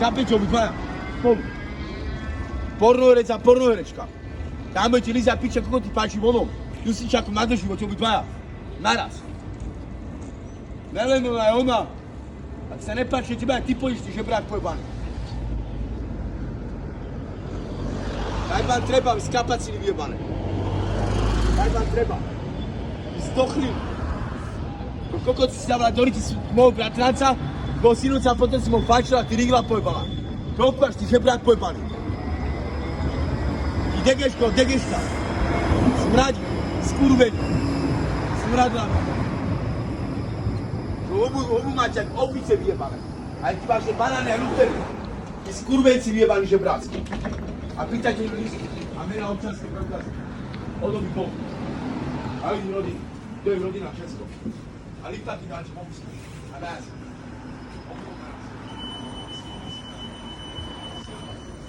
Chápeš, čo vytvára? Spolu. Pornoherec a pornoherečka. Tam budete lízať piča, koľko ti páči vonom. Jusičákom na doživo, čo vytvára. Naraz. Nelen ona aj ona. Ak sa nepáči, teba aj ty pojíš, ty žebrák pojebaný. Daj vám treba, vy skapaciny vyjebané. Daj vám treba. Vy zdochli. Koľko si dávala do ryti môjho bratranca, bol synúca a potom si môj fajčila, ty rigla pojebala. Koľko až ty žebrák pojebaný. Ty degeška. Smradí, skurveň. Smradlana. Obu máte jak opice vyjebané. Aj ty vaše banány a lutery. Ty skurvenci vyjebaní žebrácky. A pýtajte mi lístky. A mena občanské preukazy. Odoby Boh. A ich rodiny. To je rodina všetko. A lítaky dáte pomyslu. A nás.